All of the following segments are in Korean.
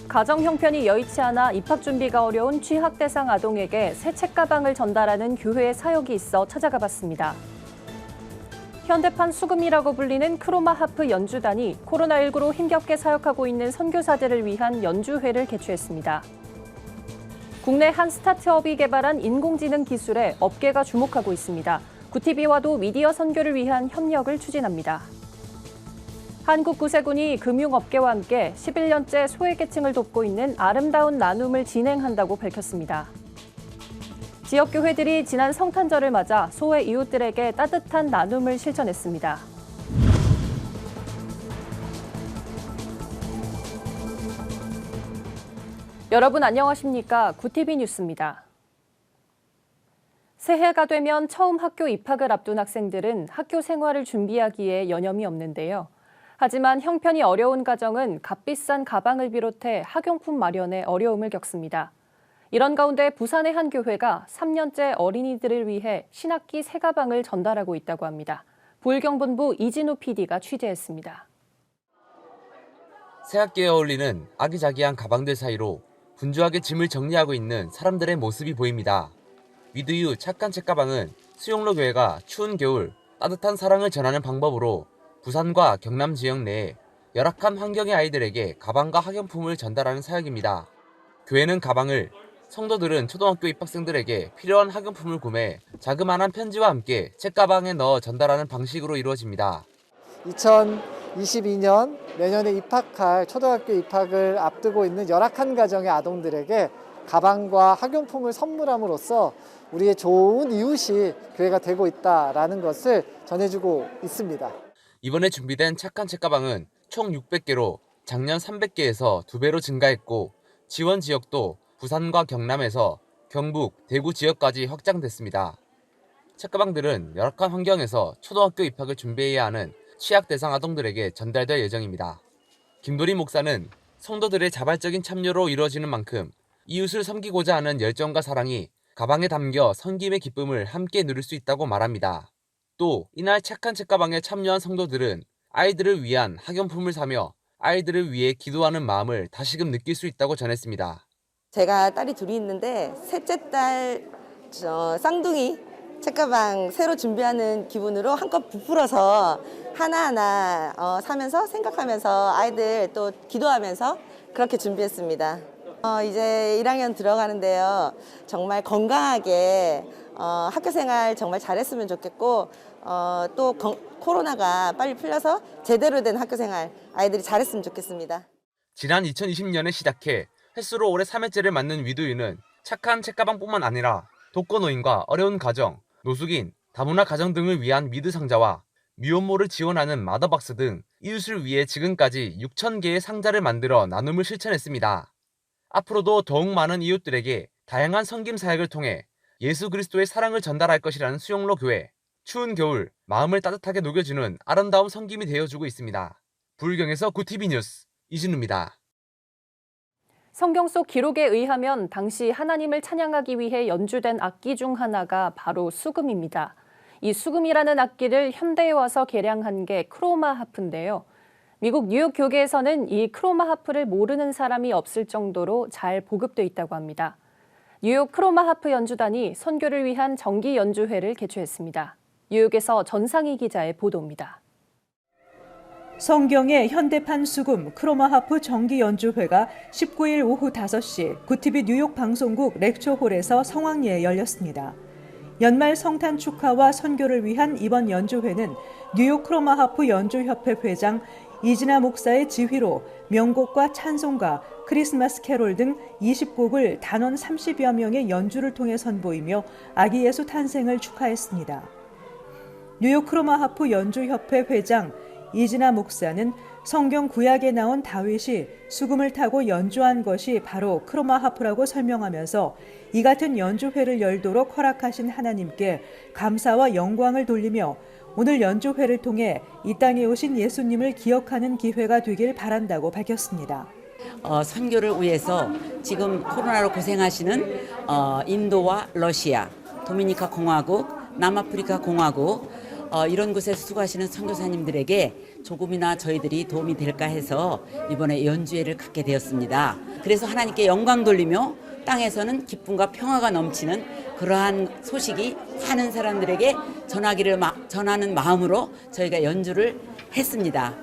가정 형편이 여의치 않아 입학 준비가 어려운 취학 대상 아동에게 새 책가방을 전달하는 교회의 사역이 있어 찾아가 봤습니다. 현대판 수금이라고 불리는 크로마 하프 연주단이 코로나19로 힘겹게 사역하고 있는 선교사들을 위한 연주회를 개최했습니다. 국내 한 스타트업이 개발한 인공지능 기술에 업계가 주목하고 있습니다. 구티비와도 미디어 선교를 위한 협력을 추진합니다. 한국구세군이 금융업계와 함께 11년째 소외계층을 돕고 있는 아름다운 나눔을 진행한다고 밝혔습니다. 지역교회들이 지난 성탄절을 맞아 소외 이웃들에게 따뜻한 나눔을 실천했습니다. 여러분 안녕하십니까? 구티비 뉴스입니다. 새해가 되면 처음 학교 입학을 앞둔 학생들은 학교 생활을 준비하기에 여념이 없는데요. 하지만 형편이 어려운 가정은 값비싼 가방을 비롯해 학용품 마련에 어려움을 겪습니다. 이런 가운데 부산의 한 교회가 3년째 어린이들을 위해 신학기 새 가방을 전달하고 있다고 합니다. 부울경본부 이진우 PD가 취재했습니다. 새학기에 어울리는 아기자기한 가방들 사이로 분주하게 짐을 정리하고 있는 사람들의 모습이 보입니다. 위드유 착한 책가방은 수용로 교회가 추운 겨울 따뜻한 사랑을 전하는 방법으로 부산과 경남 지역 내에 열악한 환경의 아이들에게 가방과 학용품을 전달하는 사역입니다. 교회는 가방을, 성도들은 초등학교 입학생들에게 필요한 학용품을 구매, 자그마한 편지와 함께 책가방에 넣어 전달하는 방식으로 이루어집니다. 2022년 내년에 입학할 초등학교 입학을 앞두고 있는 열악한 가정의 아동들에게 가방과 학용품을 선물함으로써 우리의 좋은 이웃이 교회가 되고 있다는 것을 전해주고 있습니다. 이번에 준비된 착한 책가방은 총 600개로 작년 300개에서 2배로 증가했고 지원 지역도 부산과 경남에서 경북, 대구 지역까지 확장됐습니다. 책가방들은 열악한 환경에서 초등학교 입학을 준비해야 하는 취약 대상 아동들에게 전달될 예정입니다. 김도리 목사는 성도들의 자발적인 참여로 이루어지는 만큼 이웃을 섬기고자 하는 열정과 사랑이 가방에 담겨 섬김의 기쁨을 함께 누릴 수 있다고 말합니다. 또 이날 착한 책가방에 참여한 성도들은 아이들을 위한 학용품을 사며 아이들을 위해 기도하는 마음을 다시금 느낄 수 있다고 전했습니다. 제가 딸이 둘이 있는데 셋째 딸 쌍둥이 책가방 새로 준비하는 기분으로 한껏 부풀어서 하나하나 사면서 생각하면서 아이들 또 기도하면서 그렇게 준비했습니다. 이제 1학년 들어가는데요. 정말 건강하게 학교 생활 정말 잘했으면 좋겠고 또 코로나가 빨리 풀려서 제대로 된 학교 생활 아이들이 잘했으면 좋겠습니다. 지난 2020년에 시작해 횟수로 올해 3회째를 맞는 위드유는 착한 책가방뿐만 아니라 독거노인과 어려운 가정, 노숙인, 다문화 가정 등을 위한 미드 상자와 미혼모를 지원하는 마더박스 등 이웃을 위해 지금까지 6,000개의 상자를 만들어 나눔을 실천했습니다. 앞으로도 더욱 많은 이웃들에게 다양한 섬김 사역을 통해 예수 그리스도의 사랑을 전달할 것이라는 수용로 교회. 추운 겨울 마음을 따뜻하게 녹여주는 아름다운 섬김이 되어주고 있습니다. 불경에서 구티비 뉴스 이진우입니다. 성경 속 기록에 의하면 당시 하나님을 찬양하기 위해 연주된 악기 중 하나가 바로 수금입니다. 이 수금이라는 악기를 현대에 와서 개량한 게 크로마 하프인데요. 미국 뉴욕 교계에서는 이 크로마 하프를 모르는 사람이 없을 정도로 잘 보급돼 있다고 합니다. 뉴욕 크로마 하프 연주단이 선교를 위한 정기 연주회를 개최했습니다. 뉴욕에서 전상희 기자의 보도입니다. 성경의 현대판 수금 크로마 하프 정기 연주회가 19일 오후 5시 구티비 뉴욕 방송국 렉처홀에서 성황리에 열렸습니다. 연말 성탄 축하와 선교를 위한 이번 연주회는 뉴욕 크로마 하프 연주협회 회장 이진아 목사의 지휘로 명곡과 찬송가, 크리스마스 캐롤 등 20곡을 단원 30여 명의 연주를 통해 선보이며 아기 예수 탄생을 축하했습니다. 뉴욕 크로마 하프 연주협회 회장 이진아 목사는 성경 구약에 나온 다윗이 수금을 타고 연주한 것이 바로 크로마 하프라고 설명하면서 이 같은 연주회를 열도록 허락하신 하나님께 감사와 영광을 돌리며 오늘 연주회를 통해 이 땅에 오신 예수님을 기억하는 기회가 되길 바란다고 밝혔습니다. 선교를 위해서 지금 코로나로 고생하시는 인도와 러시아, 도미니카 공화국, 남아프리카 공화국 이런 곳에서 수고하시는 선교사님들에게 조금이나 저희들이 도움이 될까 해서 이번에 연주회를 갖게 되었습니다. 그래서 하나님께 영광 돌리며 땅에서는 기쁨과 평화가 넘치는 그러한 소식이 사는 사람들에게 전하는 마음으로 저희가 연주를 했습니다.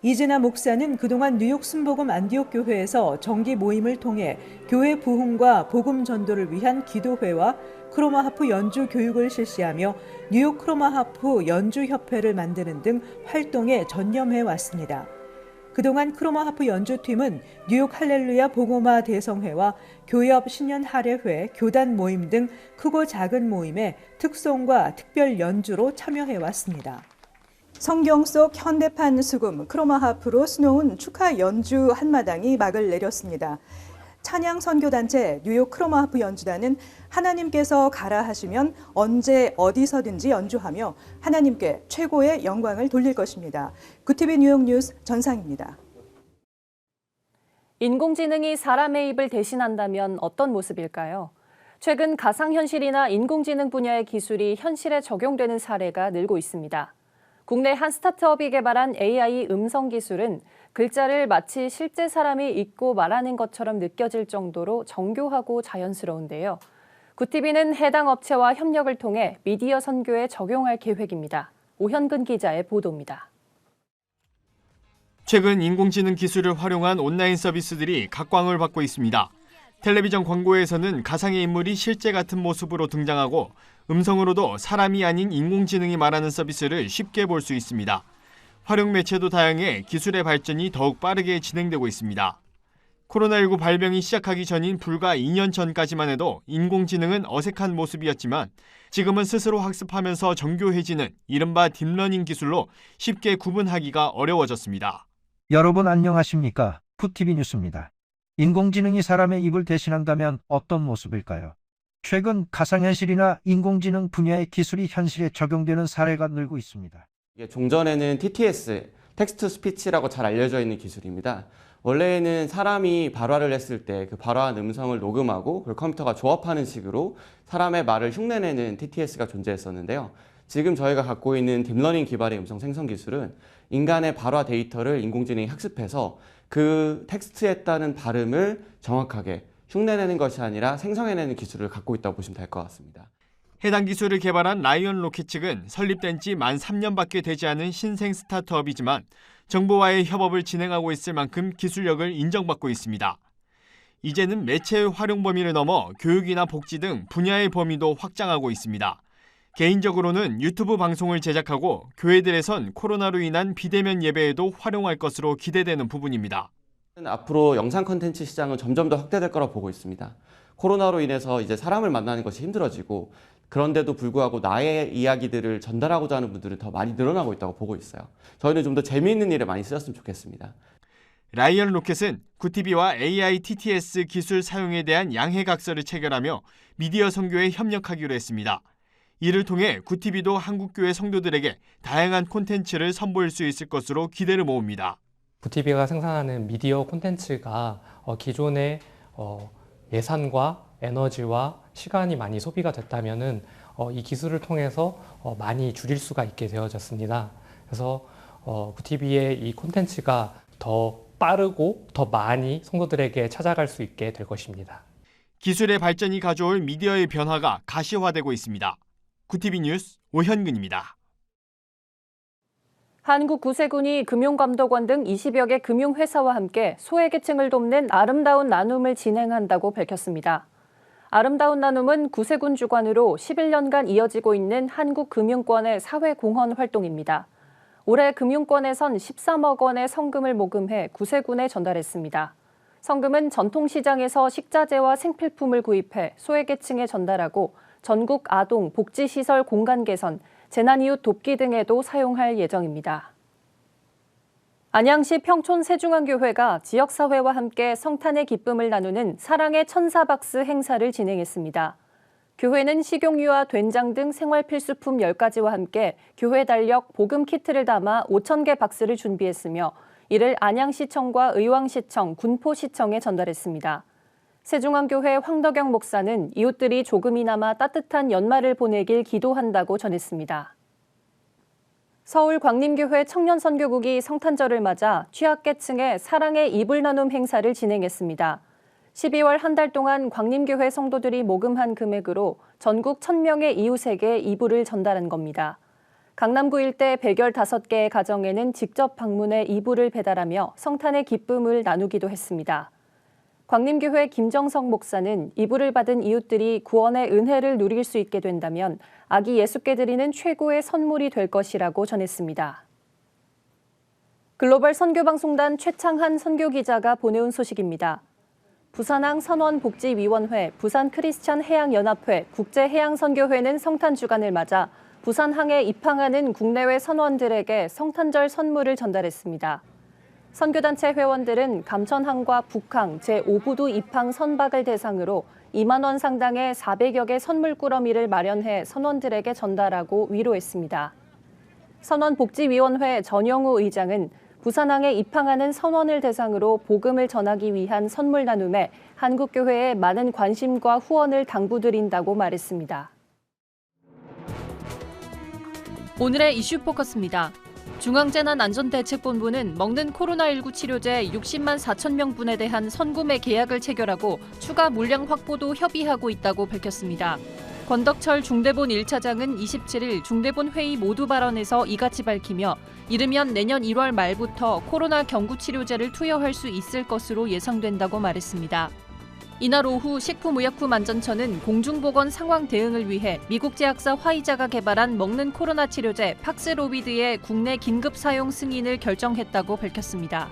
이진아 목사는 그동안 뉴욕 순복음 안디옥 교회에서 정기 모임을 통해 교회 부흥과 복음 전도를 위한 기도회와 크로마하프 연주 교육을 실시하며 뉴욕 크로마하프 연주협회를 만드는 등 활동에 전념해 왔습니다. 그동안 크로마하프 연주팀은 뉴욕 할렐루야 복음화 대성회와 교협 신년 할애회, 교단 모임 등 크고 작은 모임에 특송과 특별 연주로 참여해 왔습니다. 성경 속 현대판 수금 크로마하프로 수놓은 축하 연주 한마당이 막을 내렸습니다. 찬양 선교단체 뉴욕 크로마하프 연주단은 하나님께서 가라 하시면 언제 어디서든지 연주하며 하나님께 최고의 영광을 돌릴 것입니다. 구티비 뉴욕 뉴스 전상입니다. 인공지능이 사람의 입을 대신한다면 어떤 모습일까요? 최근 가상현실이나 인공지능 분야의 기술이 현실에 적용되는 사례가 늘고 있습니다. 국내 한 스타트업이 개발한 AI 음성 기술은 글자를 마치 실제 사람이 읽고 말하는 것처럼 느껴질 정도로 정교하고 자연스러운데요. 구티비는 해당 업체와 협력을 통해 미디어 선교에 적용할 계획입니다. 오현근 기자의 보도입니다. 최근 인공지능 기술을 활용한 온라인 서비스들이 각광을 받고 있습니다. 텔레비전 광고에서는 가상의 인물이 실제 같은 모습으로 등장하고 음성으로도 사람이 아닌 인공지능이 말하는 서비스를 쉽게 볼 수 있습니다. 활용 매체도 다양해 기술의 발전이 더욱 빠르게 진행되고 있습니다. 코로나19 발병이 시작하기 전인 불과 2년 전까지만 해도 인공지능은 어색한 모습이었지만 지금은 스스로 학습하면서 정교해지는 이른바 딥러닝 기술로 쉽게 구분하기가 어려워졌습니다. 여러분 안녕하십니까? 구티비 뉴스입니다. 인공지능이 사람의 입을 대신한다면 어떤 모습일까요? 최근 가상현실이나 인공지능 분야의 기술이 현실에 적용되는 사례가 늘고 있습니다. 종전에는 TTS, 텍스트 스피치라고 잘 알려져 있는 기술입니다. 원래는 사람이 발화를 했을 때 그 발화한 음성을 녹음하고 그걸 컴퓨터가 조합하는 식으로 사람의 말을 흉내내는 TTS가 존재했었는데요. 지금 저희가 갖고 있는 딥러닝 기반의 음성 생성 기술은 인간의 발화 데이터를 인공지능이 학습해서 그 텍스트에 따른 발음을 정확하게 흉내내는 것이 아니라 생성해내는 기술을 갖고 있다고 보시면 될 것 같습니다. 해당 기술을 개발한 라이언 로켓 측은 설립된 지 만 3년밖에 되지 않은 신생 스타트업이지만 정부와의 협업을 진행하고 있을 만큼 기술력을 인정받고 있습니다. 이제는 매체의 활용 범위를 넘어 교육이나 복지 등 분야의 범위도 확장하고 있습니다. 개인적으로는 유튜브 방송을 제작하고 교회들에선 코로나로 인한 비대면 예배에도 활용할 것으로 기대되는 부분입니다. 앞으로 영상 콘텐츠 시장은 점점 더 확대될 거라고 보고 있습니다. 코로나로 인해서 이제 사람을 만나는 것이 힘들어지고 그런데도 불구하고 나의 이야기들을 전달하고자 하는 분들은 더 많이 늘어나고 있다고 보고 있어요. 저희는 좀 더 재미있는 일에 많이 쓰였으면 좋겠습니다. 라이언 로켓은 구티비와 AI TTS 기술 사용에 대한 양해각서를 체결하며 미디어 선교에 협력하기로 했습니다. 이를 통해 구티비도 한국교회 성도들에게 다양한 콘텐츠를 선보일 수 있을 것으로 기대를 모읍니다. 구티비가 생산하는 미디어 콘텐츠가 기존의 예산과 에너지와 시간이 많이 소비가 됐다면은 이 기술을 통해서 많이 줄일 수가 있게 되어졌습니다. 그래서 구티비의 이 콘텐츠가 더 빠르고 더 많이 성도들에게 찾아갈 수 있게 될 것입니다. 기술의 발전이 가져올 미디어의 변화가 가시화되고 있습니다. 구티비 뉴스 오현근입니다. 한국구세군이 금융감독원 등 20여 개 금융회사와 함께 소외계층을 돕는 아름다운 나눔을 진행한다고 밝혔습니다. 아름다운 나눔은 구세군 주관으로 11년간 이어지고 있는 한국금융권의 사회공헌 활동입니다. 올해 금융권에선 13억 원의 성금을 모금해 구세군에 전달했습니다. 성금은 전통시장에서 식자재와 생필품을 구입해 소외계층에 전달하고 전국 아동 복지시설 공간 개선, 재난이웃 돕기 등에도 사용할 예정입니다. 안양시 평촌 세중앙교회가 지역사회와 함께 성탄의 기쁨을 나누는 사랑의 천사박스 행사를 진행했습니다. 교회는 식용유와 된장 등 생활필수품 10가지와 함께 교회 달력 복음 키트를 담아 5,000개 박스를 준비했으며 이를 안양시청과 의왕시청, 군포시청에 전달했습니다. 세중앙교회 황덕영 목사는 이웃들이 조금이나마 따뜻한 연말을 보내길 기도한다고 전했습니다. 서울 광림교회 청년선교국이 성탄절을 맞아 취약계층의 사랑의 이불 나눔 행사를 진행했습니다. 12월 한 달 동안 광림교회 성도들이 모금한 금액으로 전국 1,000명의 이웃에게 이불을 전달한 겁니다. 강남구 일대 115개의 가정에는 직접 방문해 이불을 배달하며 성탄의 기쁨을 나누기도 했습니다. 광림교회 김정석 목사는 이불을 받은 이웃들이 구원의 은혜를 누릴 수 있게 된다면 아기 예수께 드리는 최고의 선물이 될 것이라고 전했습니다. 글로벌 선교방송단 최창한 선교기자가 보내온 소식입니다. 부산항 선원복지위원회, 부산크리스찬해양연합회, 국제해양선교회는 성탄 주간을 맞아 부산항에 입항하는 국내외 선원들에게 성탄절 선물을 전달했습니다. 선교단체 회원들은 감천항과 북항 제5부두 입항 선박을 대상으로 2만 원 상당의 400여 개 선물 꾸러미를 마련해 선원들에게 전달하고 위로했습니다. 선원복지위원회 전영우 의장은 부산항에 입항하는 선원을 대상으로 복음을 전하기 위한 선물 나눔에 한국교회에 많은 관심과 후원을 당부드린다고 말했습니다. 오늘의 이슈 포커스입니다. 중앙재난안전대책본부는 먹는 코로나19 치료제 60만 4천 명분에 대한 선구매 계약을 체결하고 추가 물량 확보도 협의하고 있다고 밝혔습니다. 권덕철 중대본 1차장은 27일 중대본 회의 모두 발언에서 이같이 밝히며 이르면 내년 1월 말부터 코로나 경구 치료제를 투여할 수 있을 것으로 예상된다고 말했습니다. 이날 오후 식품의약품안전처는 공중보건 상황 대응을 위해 미국 제약사 화이자가 개발한 먹는 코로나 치료제 팍스로비드의 국내 긴급 사용 승인을 결정했다고 밝혔습니다.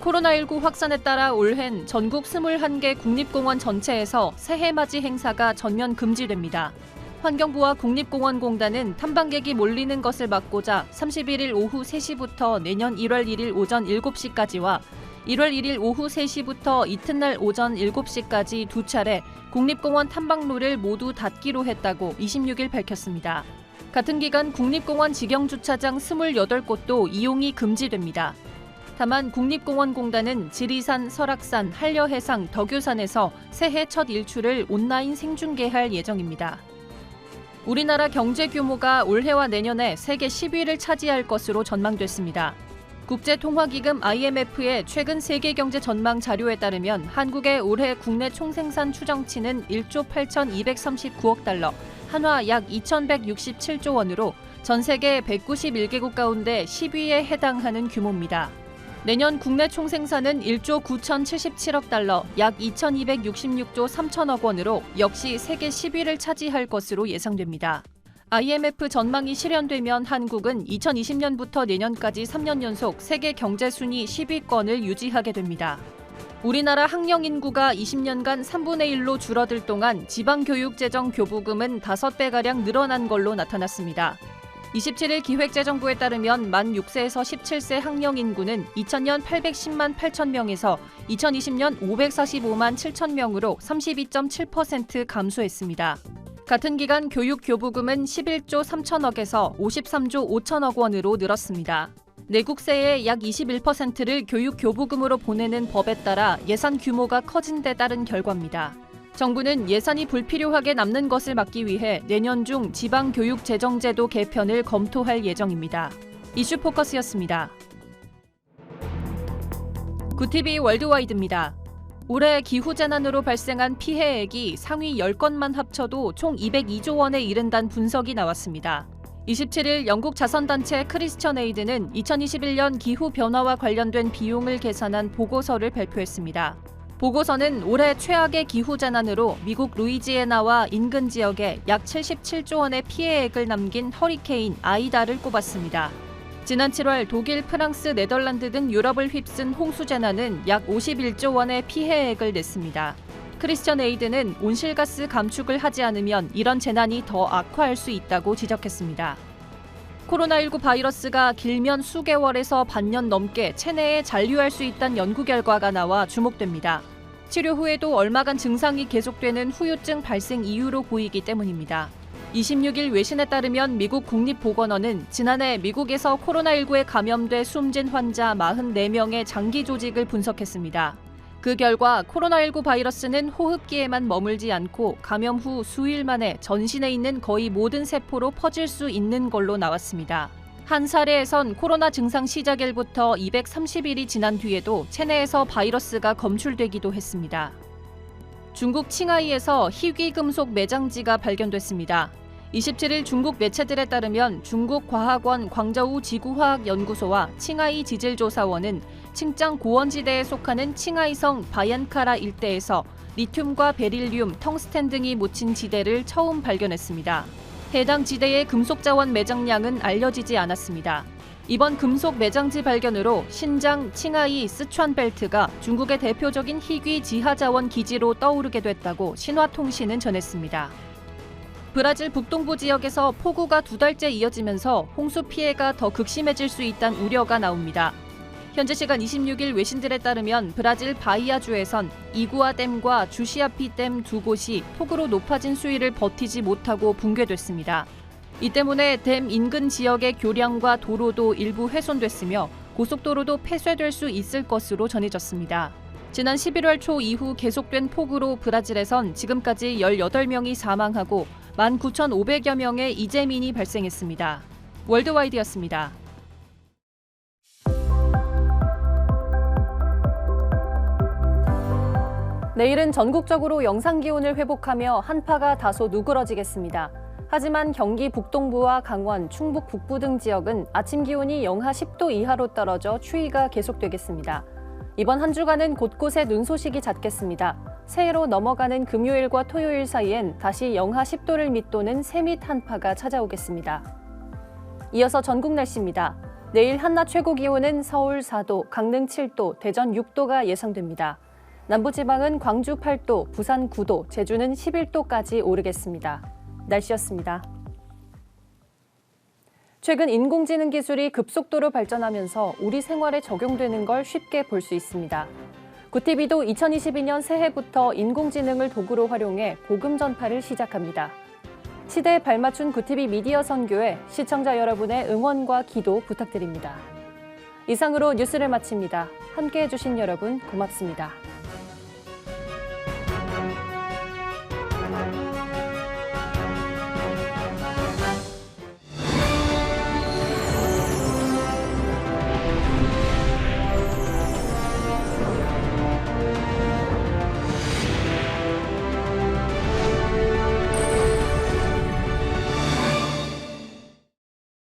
코로나19 확산에 따라 올해는 전국 21개 국립공원 전체에서 새해맞이 행사가 전면 금지됩니다. 환경부와 국립공원공단은 탐방객이 몰리는 것을 막고자 31일 오후 3시부터 내년 1월 1일 오전 7시까지와 1월 1일 오후 3시부터 이튿날 오전 7시까지 두 차례 국립공원 탐방로를 모두 닫기로 했다고 26일 밝혔습니다. 같은 기간 국립공원 직영주차장 28곳도 이용이 금지됩니다. 다만 국립공원공단은 지리산, 설악산, 한려해상, 덕유산에서 새해 첫 일출을 온라인 생중계할 예정입니다. 우리나라 경제 규모가 올해와 내년에 세계 10위를 차지할 것으로 전망됐습니다. 국제통화기금 IMF의 최근 세계경제 전망 자료에 따르면 한국의 올해 국내 총생산 추정치는 1조 8,239억 달러, 한화 약 2,167조 원으로 전 세계 191개국 가운데 10위에 해당하는 규모입니다. 내년 국내 총생산은 1조 9,077억 달러, 약 2,266조 3천억 원으로 역시 세계 10위를 차지할 것으로 예상됩니다. IMF 전망이 실현되면 한국은 2020년부터 내년까지 3년 연속 세계 경제 순위 10위권을 유지하게 됩니다. 우리나라 학령 인구가 20년간 3분의 1로 줄어들 동안 지방교육재정 교부금은 5배가량 늘어난 걸로 나타났습니다. 27일 기획재정부에 따르면 만 6세에서 17세 학령 인구는 2000년 810만 8천 명에서 2020년 545만 7천 명으로 32.7% 감소했습니다. 같은 기간 교육 교부금은 11조 3천억에서 53조 5천억 원으로 늘었습니다. 내국세의 약 21%를 교육 교부금으로 보내는 법에 따라 예산 규모가 커진 데 따른 결과입니다. 정부는 예산이 불필요하게 남는 것을 막기 위해 내년 중 지방교육재정제도 개편을 검토할 예정입니다. 이슈 포커스였습니다. 구TV 월드와이드입니다. 올해 기후재난으로 발생한 피해액이 상위 10건만 합쳐도 총 202조 원에 이른다는 분석이 나왔습니다. 27일 영국 자선단체 크리스천에이드는 2021년 기후변화와 관련된 비용을 계산한 보고서를 발표했습니다. 보고서는 올해 최악의 기후재난으로 미국 루이지애나와 인근 지역에 약 77조 원의 피해액을 남긴 허리케인 아이다를 꼽았습니다. 지난 7월 독일, 프랑스, 네덜란드 등 유럽을 휩쓴 홍수재난은 약 51조 원의 피해액을 냈습니다. 크리스천에이드는 온실가스 감축을 하지 않으면 이런 재난이 더 악화할 수 있다고 지적했습니다. 코로나19 바이러스가 길면 수개월에서 반년 넘게 체내에 잔류할 수 있다는 연구 결과가 나와 주목됩니다. 치료 후에도 얼마간 증상이 계속되는 후유증 발생 이유로 보이기 때문입니다. 26일 외신에 따르면 미국 국립보건원은 지난해 미국에서 코로나19에 감염돼 숨진 환자 44명의 장기 조직을 분석했습니다. 그 결과 코로나19 바이러스는 호흡기에만 머물지 않고 감염 후 수일 만에 전신에 있는 거의 모든 세포로 퍼질 수 있는 걸로 나왔습니다. 한 사례에선 코로나 증상 시작일부터 230일이 지난 뒤에도 체내에서 바이러스가 검출되기도 했습니다. 중국 칭하이에서 희귀금속 매장지가 발견됐습니다. 27일 중국 매체들에 따르면 중국 과학원 광저우 지구화학연구소와 칭하이 지질조사원은 칭짱 고원지대에 속하는 칭하이성 바얀카라 일대에서 리튬과 베릴륨, 텅스텐 등이 묻힌 지대를 처음 발견했습니다. 해당 지대의 금속 자원 매장량은 알려지지 않았습니다. 이번 금속 매장지 발견으로 신장, 칭하이, 스촨 벨트가 중국의 대표적인 희귀 지하 자원 기지로 떠오르게 됐다고 신화통신은 전했습니다. 브라질 북동부 지역에서 폭우가 2달째 이어지면서 홍수 피해가 더 극심해질 수 있다는 우려가 나옵니다. 현재 시간 26일 외신들에 따르면 브라질 바이아주에선 이구아 댐과 주시아피 댐 두 곳이 폭우로 높아진 수위를 버티지 못하고 붕괴됐습니다. 이 때문에 댐 인근 지역의 교량과 도로도 일부 훼손됐으며 고속도로도 폐쇄될 수 있을 것으로 전해졌습니다. 지난 11월 초 이후 계속된 폭우로 브라질에선 지금까지 18명이 사망하고 19,500여 명의 이재민이 발생했습니다. 월드와이드였습니다. 내일은 전국적으로 영상 기온을 회복하며 한파가 다소 누그러지겠습니다. 하지만 경기 북동부와 강원, 충북 북부 등 지역은 아침 기온이 영하 10도 이하로 떨어져 추위가 계속되겠습니다. 이번 한 주간은 곳곳에 눈 소식이 잦겠습니다. 새해로 넘어가는 금요일과 토요일 사이엔 다시 영하 10도를 밑도는 새밑 한파가 찾아오겠습니다. 이어서 전국 날씨입니다. 내일 한낮 최고 기온은 서울 4도, 강릉 7도, 대전 6도가 예상됩니다. 남부지방은 광주 8도, 부산 9도, 제주는 11도까지 오르겠습니다. 날씨였습니다. 최근 인공지능 기술이 급속도로 발전하면서 우리 생활에 적용되는 걸 쉽게 볼 수 있습니다. 구티비도 2022년 새해부터 인공지능을 도구로 활용해 복음 전파를 시작합니다. 시대에 발맞춘 구티비 미디어 선교에 시청자 여러분의 응원과 기도 부탁드립니다. 이상으로 뉴스를 마칩니다. 함께해 주신 여러분 고맙습니다.